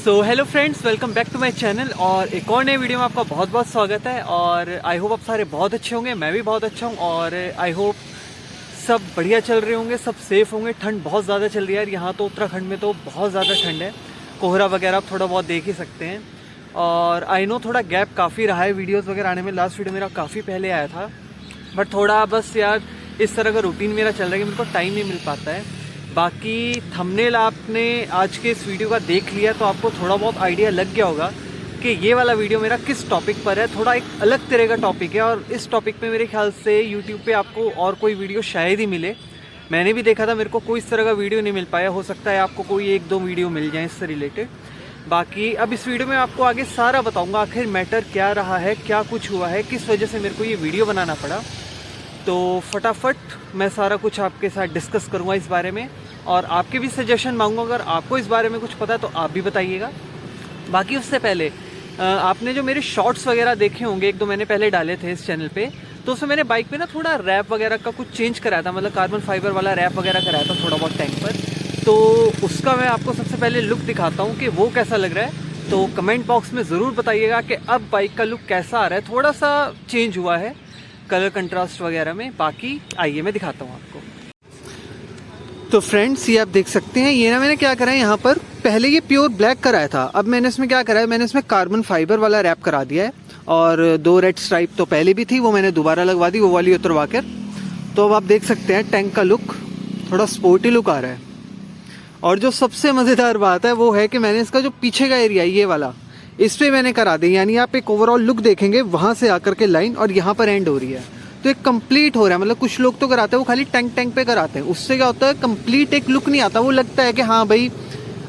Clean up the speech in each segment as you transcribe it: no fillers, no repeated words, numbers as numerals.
So hello friends, welcome back to my channel. और एक और नए वीडियो में आपका बहुत बहुत स्वागत है। और आई होप आप सारे बहुत अच्छे होंगे, मैं भी बहुत अच्छा हूँ। और आई होप सब बढ़िया चल रहे होंगे, सब सेफ होंगे। ठंड बहुत ज़्यादा चल रही है यार, यहाँ तो उत्तराखंड में तो बहुत ज़्यादा ठंड है। कोहरा वगैरह आप थोड़ा बहुत देख ही सकते हैं। और आई नो थोड़ा गैप काफ़ी रहा है वीडियोज़ वगैरह आने में। लास्ट वीडियो मेरा काफ़ी पहले आया था, बट थोड़ा बस यार इस तरह का रूटीन मेरा चल रहा है कि मेरे को टाइम नहीं मिल पाता है। बाकी थंबनेल आपने आज के इस वीडियो का देख लिया तो आपको थोड़ा बहुत आइडिया लग गया होगा कि ये वाला वीडियो मेरा किस टॉपिक पर है। थोड़ा एक अलग तरह का टॉपिक है और इस टॉपिक पे मेरे ख्याल से यूट्यूब पे आपको और कोई वीडियो शायद ही मिले। मैंने भी देखा था, मेरे को कोई इस तरह का वीडियो नहीं मिल पाया। हो सकता है आपको कोई एक दो वीडियो मिल जाए इससे रिलेटेड। बाकी अब इस वीडियो में आपको आगे सारा बताऊँगा, आखिर मैटर क्या रहा है, क्या कुछ हुआ है, किस वजह से मेरे को ये वीडियो बनाना पड़ा। तो फटाफट मैं सारा कुछ आपके साथ डिस्कस करूंगा इस बारे में, और आपके भी सजेशन मांगूंगा। अगर आपको इस बारे में कुछ पता है तो आप भी बताइएगा। बाकी उससे पहले आपने जो मेरे शॉर्ट्स वगैरह देखे होंगे, एक दो मैंने पहले डाले थे इस चैनल पे, तो उसमें मैंने बाइक पे ना थोड़ा रैप वगैरह का कुछ चेंज कराया था, मतलब कार्बन फाइबर वाला रैप वगैरह कराया था थोड़ा बहुत टाइम पर। तो उसका मैं आपको सबसे पहले लुक दिखाता हूँ कि वो कैसा लग रहा है। तो कमेंट बॉक्स में ज़रूर बताइएगा कि अब बाइक का लुक कैसा आ रहा है। थोड़ा सा चेंज हुआ है कलर कंट्रास्ट वगैरह में। बाकी आइए मैं दिखाता हूँ आपको। तो फ्रेंड्स, ये आप देख सकते हैं, ये ना मैंने क्या करा है यहाँ पर, पहले ये प्योर ब्लैक कराया था। अब मैंने इसमें क्या करा है, मैंने इसमें कार्बन फाइबर वाला रैप करा दिया है। और दो रेड स्ट्राइप तो पहले भी थी, वो मैंने दोबारा लगवा दी, वो वाली उतरवा कर। तो अब आप देख सकते हैं टैंक का लुक थोड़ा स्पोर्टी लुक आ रहा है। और जो सबसे मज़ेदार बात है वो है कि मैंने इसका जो पीछे का एरिया ये वाला, इस पर मैंने करा दी। यानी आप एक ओवरऑल लुक देखेंगे, वहाँ से आकर के लाइन और यहाँ पर एंड हो रही है, तो एक कंप्लीट हो रहा है। मतलब कुछ लोग तो कराते हैं वो खाली टैंक टैंक पे कराते हैं, उससे क्या होता है कंप्लीट एक लुक नहीं आता। वो लगता है कि हाँ भाई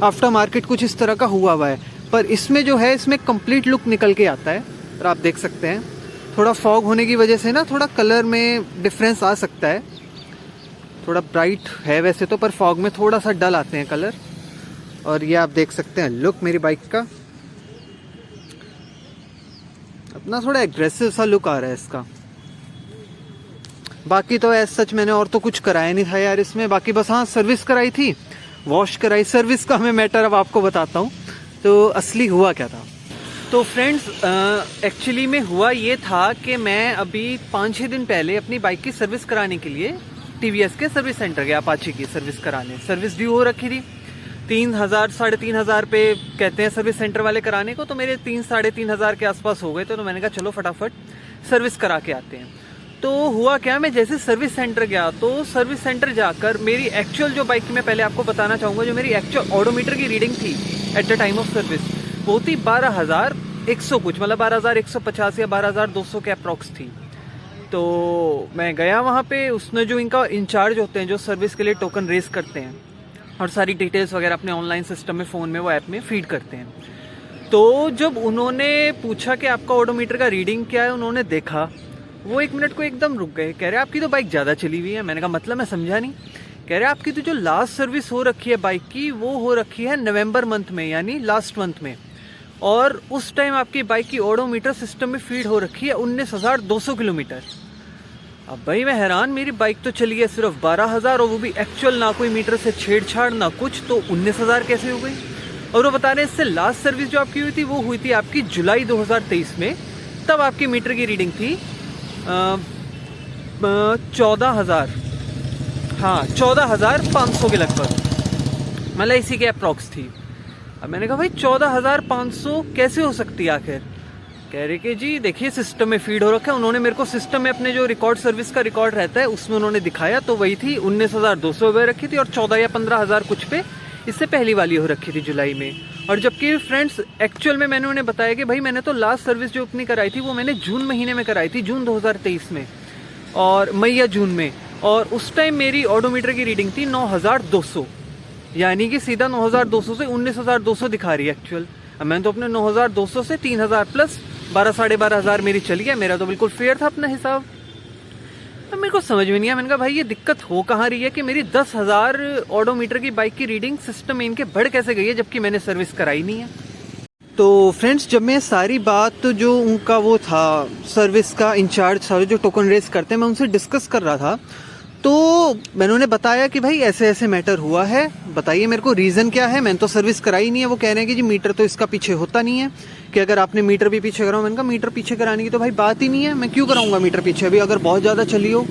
आफ्टर मार्केट कुछ इस तरह का हुआ है, पर इसमें जो है इसमें कंप्लीट लुक निकल के आता है। और आप देख सकते हैं थोड़ा फॉग होने की वजह से ना थोड़ा कलर में डिफरेंस आ सकता है। थोड़ा ब्राइट है वैसे तो, पर फॉग में थोड़ा सा डल आते हैं कलर। और ये आप देख सकते हैं लुक मेरी बाइक का, अपना थोड़ा एग्रेसिव सा लुक आ रहा है इसका। बाकी तो एज सच मैंने और तो कुछ कराया नहीं था यार इसमें। बाकी बस हाँ, सर्विस कराई थी, वॉश कराई। सर्विस का मैं मैटर अब आपको बताता हूँ तो असली हुआ क्या था। तो फ्रेंड्स, एक्चुअली में हुआ ये था कि मैं अभी 5-6 दिन पहले अपनी बाइक की सर्विस कराने के लिए टीवीएस के सर्विस सेंटर गया, अपाची की सर्विस कराने। सर्विस ड्यू हो रखी थी, 3,000 साढ़े 3,000 पे कहते हैं सर्विस सेंटर वाले कराने को। तो मेरे 3-साढ़े 3,000 के आसपास हो गए थे। तो मैंने कहा चलो फटाफट सर्विस करा के आते हैं। तो हुआ क्या, मैं जैसे सर्विस सेंटर गया तो सर्विस सेंटर जाकर मेरी एक्चुअल जो बाइक की, मैं पहले आपको बताना चाहूँगा, जो मेरी एक्चुअल ऑडोमीटर की रीडिंग थी at the time of service, वो थी 12,100 कुछ, मतलब 12,150 या 12,200 के अप्रॉक्स थी। तो मैं गया वहाँ पे, उसने जो इनका इंचार्ज होते हैं जो सर्विस के लिए टोकन रेस करते हैं और सारी डिटेल्स वगैरह अपने ऑनलाइन सिस्टम में, फ़ोन में, वो ऐप में फीड करते हैं। तो जब उन्होंने पूछा कि आपका ऑडोमीटर का रीडिंग क्या है, उन्होंने देखा, वो 1 मिनट को एकदम रुक गए। कह रहे आपकी तो बाइक ज़्यादा चली हुई है। मैंने कहा मतलब, मैं समझा नहीं। कह रहे आपकी तो जो लास्ट सर्विस हो रखी है बाइक की, वो हो रखी है नवंबर मंथ में, यानी लास्ट मंथ में। और उस टाइम आपकी बाइक की ऑडोमीटर सिस्टम में फीड हो रखी है 19,200 किलोमीटर। अब भाई मैं हैरान, मेरी बाइक तो चली है सिर्फ 12,000, और वो भी एक्चुअल, ना कोई मीटर से छेड़छाड़ ना कुछ, तो 19,000 कैसे हो गई। और वो बता रहे इससे लास्ट सर्विस जो आपकी हुई थी वो हुई थी आपकी जुलाई 2023 में। तब आपकी मीटर की रीडिंग थी 14,000, हाँ 14,500 के लगभग, मतलब इसी के अप्रॉक्स थी। अब मैंने कहा भाई 14,500 कैसे हो सकती है आखिर। कह रहे कि जी देखिए सिस्टम में फीड हो रखा है। उन्होंने मेरे को सिस्टम में अपने जो रिकॉर्ड, सर्विस का रिकॉर्ड रहता है उसमें उन्होंने दिखाया, तो वही थी 19,200 पे रखी थी, और 14 या 15,000 कुछ पे इससे पहली वाली हो रखी थी जुलाई में। और जबकि फ्रेंड्स एक्चुअल में मैंने उन्हें बताया कि भाई मैंने तो लास्ट सर्विस जो अपनी कराई थी वो मैंने जून महीने में कराई थी, जून 2023 में, और मई या जून में। और उस टाइम मेरी ऑडोमीटर की रीडिंग थी 9,200, यानी कि सीधा 9,200 से 19,200 दिखा रही है एक्चुअल। अब मैंने तो अपने 9,200 से 3,000 प्लस 12-12,500 मेरी चली है। मेरा तो बिल्कुल फेयर था अपना हिसाब। तो मेरे को समझ में नहीं आया। मैंने कहा भाई ये दिक्कत हो कहाँ रही है कि मेरी 10,000 ऑडोमीटर की बाइक की रीडिंग सिस्टम में इनके बढ़ कैसे गई है, जबकि मैंने सर्विस कराई नहीं है। तो फ्रेंड्स, जब मैं सारी बात जो उनका वो था सर्विस का इंचार्ज, सारे जो टोकन रेस करते हैं, मैं उनसे डिस्कस कर रहा था, तो मैंने उन्हें बताया कि भाई ऐसे ऐसे मैटर हुआ है, बताइए मेरे को रीज़न क्या है, मैंने तो सर्विस कराई नहीं है। वो कह रहे हैं कि जी मीटर तो इसका पीछे होता नहीं है, कि अगर आपने मीटर भी पीछे कराओ। मैंने कहा मीटर पीछे कराने की तो भाई बात ही नहीं है, मैं क्यों कराऊंगा मीटर पीछे, अभी अगर बहुत ज़्यादा चली हो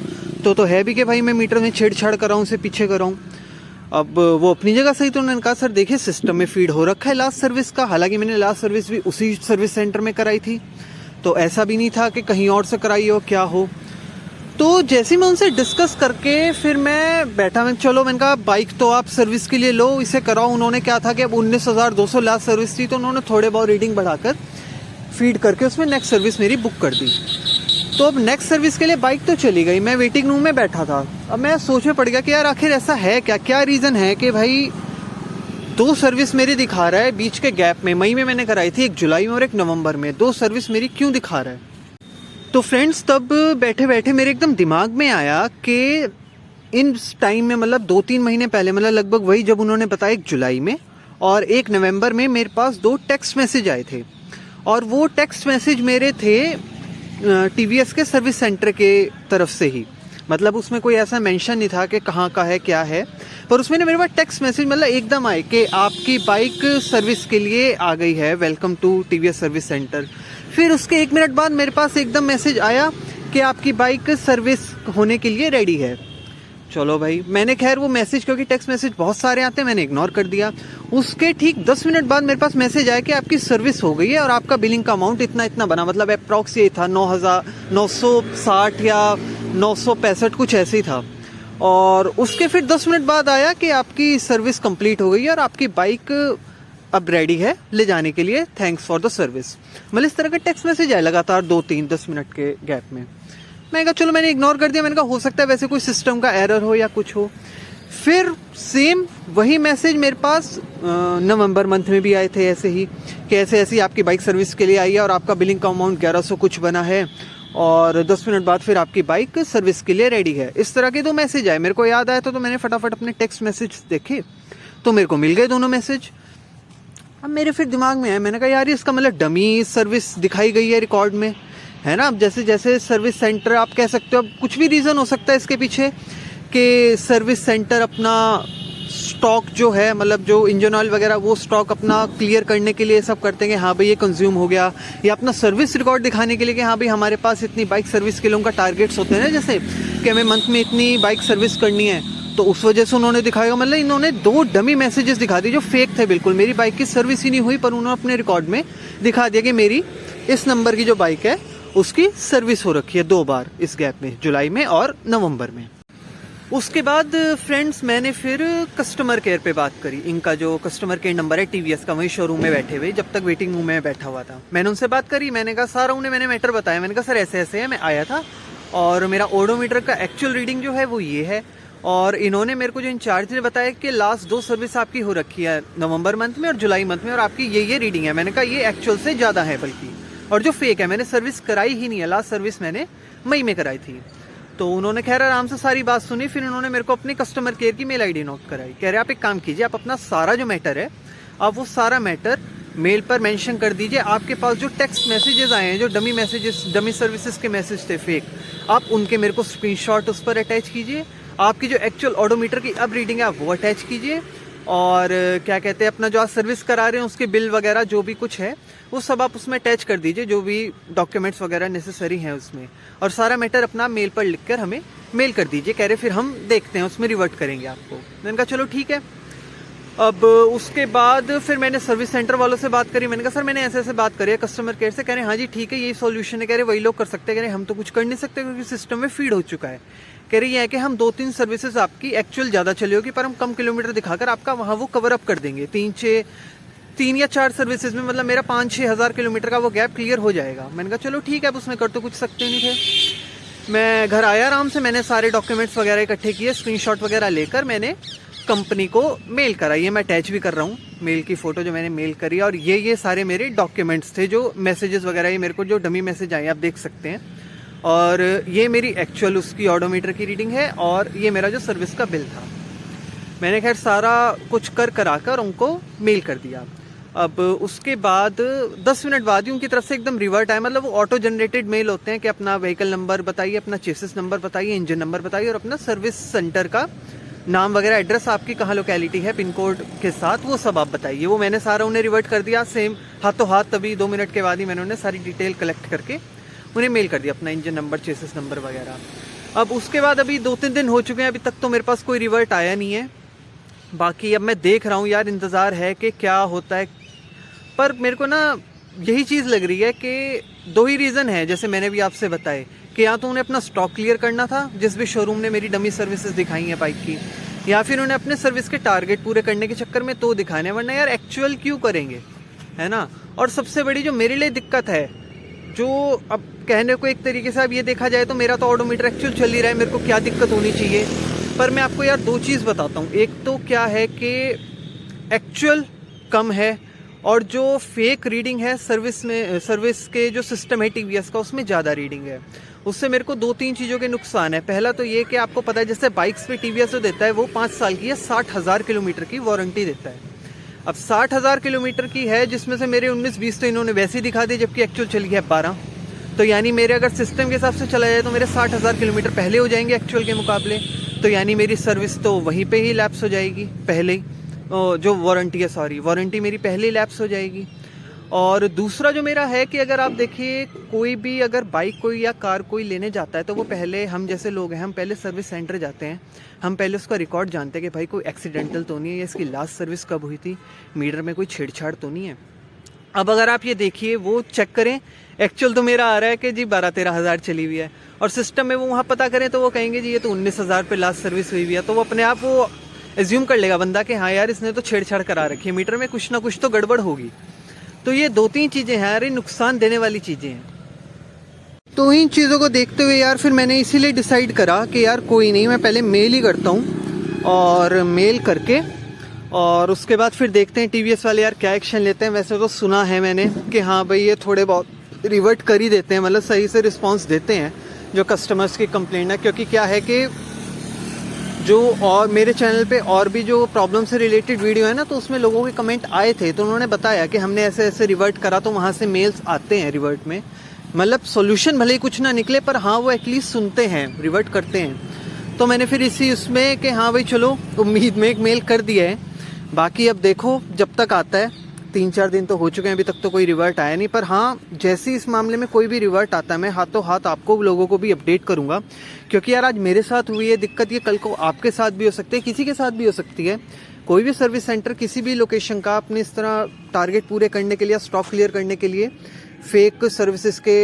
तो है भी कि भाई मैं मीटर में छेड़छाड़ कराऊँ, उसे पीछे कराऊँ। अब वो अपनी जगह सही, तो उन्होंने कहा सर देखिए सिस्टम में फीड हो रखा है लास्ट सर्विस का, हालांकि मैंने लास्ट सर्विस भी उसी सर्विस सेंटर में कराई थी, तो ऐसा भी नहीं था कि कहीं और से कराई हो क्या हो। तो जैसे मैं उनसे डिस्कस करके फिर मैं बैठा, मैं चलो मैंने कहा बाइक तो आप सर्विस के लिए लो, इसे कराओ। उन्होंने क्या था कि अब 19,200 लास्ट सर्विस थी, तो उन्होंने थोड़े बहुत रीडिंग बढ़ाकर फीड करके उसमें नेक्स्ट सर्विस मेरी बुक कर दी। तो अब नेक्स्ट सर्विस के लिए बाइक तो चली गई, मैं वेटिंग रूम में बैठा था। अब मैं सोच में पड़ गया कि यार आखिर ऐसा है क्या, क्या रीज़न है कि भाई 2 सर्विस मेरी दिखा रहा है बीच के गैप में। मई में मैंने कराई थी, एक जुलाई में और एक नवंबर में, 2 सर्विस मेरी क्यों दिखा रहा है। तो फ्रेंड्स तब बैठे बैठे मेरे एकदम दिमाग में आया कि इन टाइम में मतलब 2-3 महीने पहले, मतलब लगभग वही जब उन्होंने बताया 1 जुलाई में और 1 नवंबर में मेरे पास 2 टेक्स्ट मैसेज आए थे। और वो टेक्स्ट मैसेज मेरे थे टीवीएस के सर्विस सेंटर के तरफ से ही, मतलब उसमें कोई ऐसा मेंशन नहीं था कि कहाँ का है क्या है, पर उसमें मेरे पास टेक्स्ट मैसेज मतलब एकदम आए कि आपकी बाइक सर्विस के लिए आ गई है, welcome to TVS service centre. फिर उसके 1 मिनट बाद मेरे पास एकदम मैसेज आया कि आपकी बाइक सर्विस होने के लिए रेडी है। चलो भाई, मैंने खैर वो मैसेज, क्योंकि टेक्स्ट मैसेज बहुत सारे आते हैं, मैंने इग्नोर कर दिया। उसके ठीक 10 मिनट बाद मेरे पास मैसेज आया कि आपकी सर्विस हो गई है और आपका बिलिंग का अमाउंट इतना इतना बना, मतलब अप्रॉक्स ये था 9,960 या 965 कुछ ऐसे ही था। और उसके फिर 10 मिनट बाद आया कि आपकी सर्विस कंप्लीट हो गई है और आपकी बाइक अब रेडी है ले जाने के लिए, थैंक्स फॉर द सर्विस। मतलब इस तरह का टेक्स्ट मैसेज आया लगातार 2-3-10 मिनट के गैप में। मैं कहा चलो, मैंने इग्नोर कर दिया, मैंने कहा हो सकता है वैसे कोई सिस्टम का एरर हो या कुछ हो। फिर सेम वही मैसेज मेरे पास नवंबर मंथ में भी आए थे ऐसे ही, कि ऐसे ऐसी आपकी बाइक सर्विस के लिए आई है और आपका बिलिंग का अमाउंट 1100 कुछ बना है और 10 मिनट बाद फिर आपकी बाइक सर्विस के लिए रेडी है। इस तरह के 2 मैसेज आए। मेरे को याद आया तो मैंने फटाफट अपने टेक्स्ट मैसेज देखे तो मेरे को मिल गए दोनों मैसेज। अब मेरे फिर दिमाग में आया, मैंने कहा यार इसका मतलब डमी सर्विस दिखाई गई है रिकॉर्ड में, है ना। अब जैसे जैसे सर्विस सेंटर आप कह सकते हो, अब कुछ भी रीज़न हो सकता है इसके पीछे कि सर्विस सेंटर अपना स्टॉक जो है, मतलब जो इंजन ऑयल वगैरह वो स्टॉक अपना क्लियर करने के लिए सब करते हैं कि हाँ भाई ये कंज्यूम हो गया, या अपना सर्विस रिकॉर्ड दिखाने के लिए कि हाँ भाई हमारे पास इतनी बाइक सर्विस के लिए उनका टारगेट्स होते हैं ना, जैसे कि हमें मंथ में इतनी बाइक सर्विस करनी है, तो उस वजह से उन्होंने दिखाया। मतलब इन्होंने 2 डमी मैसेजेस दिखा दिए जो फेक थे बिल्कुल। मेरी बाइक की सर्विस ही नहीं हुई, पर उन्होंने अपने रिकॉर्ड में दिखा दिया कि मेरी इस नंबर की जो बाइक है उसकी सर्विस हो रखी है 2 बार इस गैप में, जुलाई में और नवंबर में। उसके बाद फ्रेंड्स मैंने फिर कस्टमर केयर पे बात करी। इनका जो कस्टमर केयर नंबर है टीवीएस का, वही शोरूम में बैठे हुए, जब तक वेटिंग रूम में बैठा हुआ था, मैंने उनसे बात करी। मैंने कहा सारा उन्हें मैंने मैटर बताया। मैंने कहा सर ऐसे ऐसे है, मैं आया था और मेरा ओडोमीटर का एक्चुअल रीडिंग जो है वो ये है, और इन्होंने मेरे को जो इंचार्ज ने बताया कि लास्ट 2 सर्विस आपकी हो रखी है नवंबर मंथ में और जुलाई मंथ में, और आपकी ये रीडिंग है। मैंने कहा ये एक्चुअल से ज़्यादा है बल्कि, और जो फेक है, मैंने सर्विस कराई ही नहीं है, लास्ट सर्विस मैंने मई में कराई थी। तो उन्होंने खैर आराम से सारी बात सुनी। फिर उन्होंने मेरे को अपनी कस्टमर केयर की मेल आईडी नोट कराई। कह रहे आप एक काम कीजिए, आप अपना सारा जो मैटर है आप वो सारा मैटर मेल पर मेंशन कर दीजिए। आपके पास जो टेक्स्ट मैसेजेस आए हैं, जो डमी मैसेजेस, डमी सर्विसेज के मैसेज थे फेक, आप उनके मेरे को स्क्रीनशॉट उस पर अटैच कीजिए। आपकी जो एक्चुअल ऑडोमीटर की अब रीडिंग है आप वो अटैच कीजिए, और क्या कहते हैं अपना जो आप सर्विस करा रहे हैं उसके बिल वगैरह जो भी कुछ है वो सब आप उसमें अटैच कर दीजिए, जो भी डॉक्यूमेंट्स वगैरह नेसेसरी हैं उसमें, और सारा मैटर अपना मेल पर लिखकर हमें मेल कर दीजिए। कह रहे फिर हम देखते हैं, उसमें रिवर्ट करेंगे आपको। मैंने कहा चलो ठीक है। अब उसके बाद फिर मैंने सर्विस सेंटर वालों से बात करी। मैंने कहा सर मैंने ऐसे ऐसे बात करी है कस्टमर केयर से। कह रहे हाँ जी ठीक है, यही सॉल्यूशन है। कह रहे वही लोग कर सकते हैं। कह रहे हम तो कुछ कर नहीं सकते क्योंकि सिस्टम में फीड हो चुका है। कह रही है कि हम 2-3 सर्विसेज आपकी एक्चुअल ज़्यादा चली होगी, पर हम कम किलोमीटर दिखाकर आपका वहाँ वो कवर अप कर देंगे। 3 या 4 सर्विसेज में मतलब मेरा 5-6 हज़ार किलोमीटर का वो गैप क्लियर हो जाएगा। मैंने कहा चलो ठीक है, अब उसमें कर तो कुछ सकते नहीं थे। मैं घर आया आराम से, मैंने सारे डॉक्यूमेंट्स वगैरह इकट्ठे किए, स्क्रीनशॉट वगैरह लेकर मैंने कंपनी को मेल करा। ये मैं अटैच भी कर रहा हूँ मेल की फ़ोटो जो मैंने मेल करी, और ये सारे मेरे डॉक्यूमेंट्स थे, जो मैसेजेस वगैरह, ये मेरे को जो डमी मैसेज आए आप देख सकते हैं। और ये मेरी एक्चुअल उसकी ऑडोमीटर की रीडिंग है, और ये मेरा जो सर्विस का बिल था। मैंने खैर सारा कुछ कराकर उनको मेल कर दिया। अब उसके बाद 10 मिनट बाद ही उनकी तरफ से एकदम रिवर्ट आया, मतलब वो ऑटो जनरेटेड मेल होते हैं कि अपना व्हीकल नंबर बताइए, अपना चेसिस नंबर बताइए, इंजन नंबर बताइए और अपना सर्विस सेंटर का नाम वगैरह, एड्रेस आपकी कहाँ लोकेलिटी है पिन कोड के साथ, वो सब आप बताइए। वो मैंने सारा उन्हें रिवर्ट कर दिया सेम हाथों हाथ, तभी 2 मिनट के बाद ही मैंने उन्हें सारी डिटेल कलेक्ट करके उन्हें मेल कर दिया, अपना इंजन नंबर, चेसिस नंबर वगैरह। अब उसके बाद अभी 2-3 दिन हो चुके हैं, अभी तक तो मेरे पास कोई रिवर्ट आया नहीं है। बाकी अब मैं देख रहा हूँ यार, इंतज़ार है कि क्या होता है। पर मेरे को ना यही चीज़ लग रही है कि 2 ही रीज़न है, जैसे मैंने भी आपसे बताए, कि या तो उन्हें अपना स्टॉक क्लियर करना था जिस भी शोरूम ने मेरी डमी सर्विसेज दिखाई हैं बाइक की, या फिर उन्हें अपने सर्विस के टारगेट पूरे करने के चक्कर में तो दिखाने, वरना यार एक्चुअल क्यों करेंगे, है ना। और सबसे बड़ी जो मेरे लिए दिक्कत है, जो अब कहने को एक तरीके से अब ये देखा जाए तो मेरा तो ऑडोमीटर एक्चुअल चल ही रहा है, मेरे को क्या दिक्कत होनी चाहिए। पर मैं आपको यार 2 चीज़ बताता हूँ। एक तो क्या है कि एक्चुअल कम है, और जो फेक रीडिंग है सर्विस में, सर्विस के जो सिस्टम है टीवीएस का, उसमें ज़्यादा रीडिंग है। उससे मेरे को 2-3 चीज़ों के नुकसान है। पहला तो ये कि आपको पता है जैसे बाइक्स पे टीवीएस जो देता है वो 5 साल की है, 60,000 किलोमीटर की वारंटी देता है। अब 60,000 किलोमीटर की है, जिसमें से मेरे 19-20 तो इन्होंने वैसे ही दिखा दी, जबकि एक्चुअल चली है 12। तो यानी मेरे अगर सिस्टम के हिसाब से चला जाए तो मेरे 60,000 किलोमीटर पहले हो जाएंगे एक्चुअल के मुकाबले। तो यानी मेरी सर्विस तो वहीं पे ही लैप्स हो जाएगी पहले ही, जो वारंटी है, सॉरी वारंटी मेरी पहले ही लैप्स हो जाएगी। और दूसरा जो मेरा है कि अगर आप देखिए कोई भी अगर बाइक कोई या कार कोई लेने जाता है तो वो पहले, हम जैसे लोग हैं, हम पहले सर्विस सेंटर जाते हैं, हम पहले उसका रिकॉर्ड जानते हैं कि भाई कोई एक्सीडेंटल तो नहीं है, या इसकी लास्ट सर्विस कब हुई थी, मीटर में कोई छेड़छाड़ तो नहीं है। अब अगर आप ये देखिए, वो चेक करें, एक्चुअल तो मेरा आ रहा है कि जी 12-13 हज़ार चली हुई है, और सिस्टम में वो वहाँ पता करें तो वो कहेंगे जी ये तो 19,000 पे लास्ट सर्विस हुई हुई है। तो वो अपने आप वो एज्यूम कर लेगा बंदा कि हाँ यार इसने तो छेड़छाड़ करा रखी है, मीटर में कुछ ना कुछ तो गड़बड़ होगी। तो ये 2-3 चीज़ें हैं यार, ये नुकसान देने वाली चीज़ें हैं। तो इन चीज़ों को देखते हुए यार फिर मैंने इसीलिए डिसाइड करा कि यार कोई नहीं, मैं पहले मेल ही करता हूँ, और मेल करके और उसके बाद फिर देखते हैं टीवीएस वाले यार क्या एक्शन लेते हैं। वैसे तो सुना है मैंने कि हाँ भाई ये थोड़े बहुत रिवर्ट कर ही देते हैं, मतलब सही से रिस्पॉन्स देते हैं जो कस्टमर्स की कंप्लेंट है। क्योंकि क्या है कि जो और मेरे चैनल पे और भी जो प्रॉब्लम से रिलेटेड वीडियो है ना, तो उसमें लोगों के कमेंट आए थे, तो उन्होंने बताया कि हमने ऐसे ऐसे रिवर्ट करा, तो वहाँ से मेल्स आते हैं रिवर्ट में। मतलब सॉल्यूशन भले ही कुछ ना निकले, पर हाँ वो एटलीस्ट सुनते हैं, रिवर्ट करते हैं। तो मैंने फिर इसी उसमें कि हाँ भाई चलो, उम्मीद में एक मेल कर दिया है। बाकी अब देखो जब तक आता है, 3-4 दिन तो हो चुके हैं, अभी तक तो कोई रिवर्ट आया नहीं। पर हाँ, जैसे इस मामले में कोई भी रिवर्ट आता है, मैं हाथों हाथ आपको लोगों को भी अपडेट करूंगा। क्योंकि यार आज मेरे साथ हुई है दिक्कत, ये कल को आपके साथ भी हो सकती है, किसी के साथ भी हो सकती है। कोई भी सर्विस सेंटर किसी भी लोकेशन का अपने इस तरह टारगेट पूरे करने के लिए, स्टॉक क्लियर करने के लिए फेक सर्विसेज के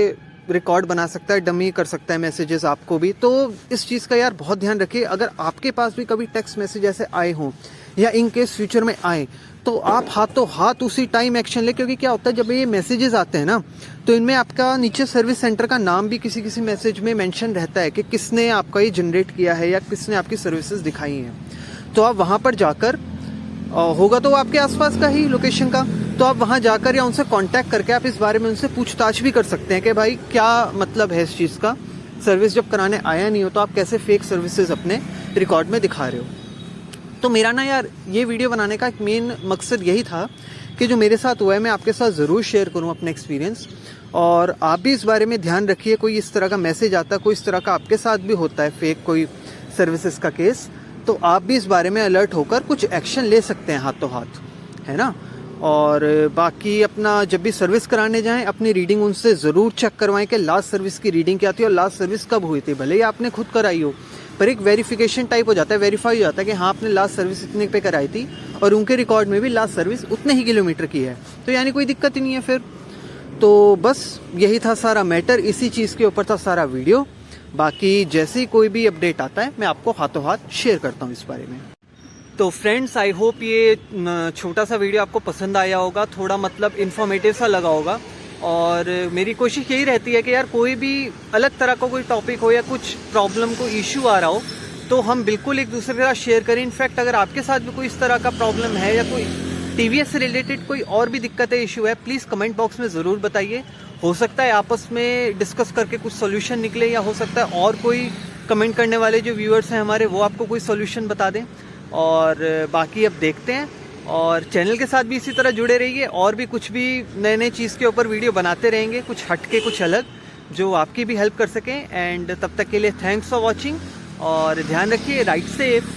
रिकॉर्ड बना सकता है, डमी कर सकता है मैसेजेस आपको भी। तो इस चीज़ का यार बहुत ध्यान रखिए। अगर आपके पास भी कभी टेक्स्ट मैसेज ऐसे आए हों, या इन केस फ्यूचर में आए, तो आप हाथों हाथ उसी टाइम एक्शन ले। क्योंकि क्या होता है जब ये मैसेजेस आते हैं ना, तो इनमें आपका नीचे सर्विस सेंटर का नाम भी किसी किसी मैसेज में मेंशन रहता है कि किसने आपका ये जनरेट किया है या किसने आपकी सर्विसेज दिखाई हैं। तो आप वहाँ पर जाकर, होगा तो आपके आसपास का ही लोकेशन का, तो आप वहाँ जाकर या उनसे कांटेक्ट करके आप इस बारे में उनसे पूछताछ भी कर सकते हैं कि भाई क्या मतलब है इस चीज़ का, सर्विस जब कराने आया नहीं हो तो आप कैसे फेक सर्विसेज अपने रिकॉर्ड में दिखा रहे हो। तो मेरा ना यार ये वीडियो बनाने का एक मेन मकसद यही था कि जो मेरे साथ हुआ है मैं आपके साथ ज़रूर शेयर करूं अपना एक्सपीरियंस, और आप भी इस बारे में ध्यान रखिए। कोई इस तरह का मैसेज आता है, कोई इस तरह का आपके साथ भी होता है फेक कोई सर्विसेज का केस, तो आप भी इस बारे में अलर्ट होकर कुछ एक्शन ले सकते हैं हाथों हाथ, है ना। और बाकी अपना जब भी सर्विस कराने जाएं, अपनी रीडिंग उनसे ज़रूर चेक करवाएं कि लास्ट सर्विस की रीडिंग क्या थी और लास्ट सर्विस कब हुई थी। भले ही आपने खुद कराई हो, पर एक वेरिफिकेशन टाइप हो जाता है, वेरीफाई हो जाता है कि हाँ आपने लास्ट सर्विस इतने पे कराई थी और उनके रिकॉर्ड में भी लास्ट सर्विस उतने ही किलोमीटर की है, तो यानी कोई दिक्कत ही नहीं है फिर। तो बस यही था सारा मैटर, इसी चीज़ के ऊपर था सारा वीडियो। बाकी जैसे ही कोई भी अपडेट आता है मैं आपको हाथों हाथ शेयर करता हूँ इस बारे में। तो फ्रेंड्स, आई होप ये छोटा सा वीडियो आपको पसंद आया होगा, थोड़ा मतलब इन्फॉर्मेटिव सा लगा होगा। और मेरी कोशिश यही रहती है कि यार कोई भी अलग तरह का कोई टॉपिक हो या कुछ प्रॉब्लम को इशू आ रहा हो तो हम बिल्कुल एक दूसरे के साथ शेयर करें। इनफैक्ट अगर आपके साथ भी कोई इस तरह का प्रॉब्लम है या कोई टीवीएस से रिलेटेड कोई और भी दिक्कत है, इशू है, प्लीज़ कमेंट बॉक्स में ज़रूर बताइए। हो सकता है आपस में डिस्कस करके कुछ सोल्यूशन निकले, या हो सकता है और कोई कमेंट करने वाले जो व्यूअर्स हैं हमारे, वो आपको कोई सोल्यूशन बता दें। और बाकी अब देखते हैं और चैनल के साथ भी इसी तरह जुड़े रहिए, और भी कुछ भी नए नए चीज़ के ऊपर वीडियो बनाते रहेंगे, कुछ हटके कुछ अलग, जो आपकी भी हेल्प कर सकें। एंड तब तक के लिए थैंक्स फॉर वॉचिंग, और ध्यान रखिए, राइट सेफ।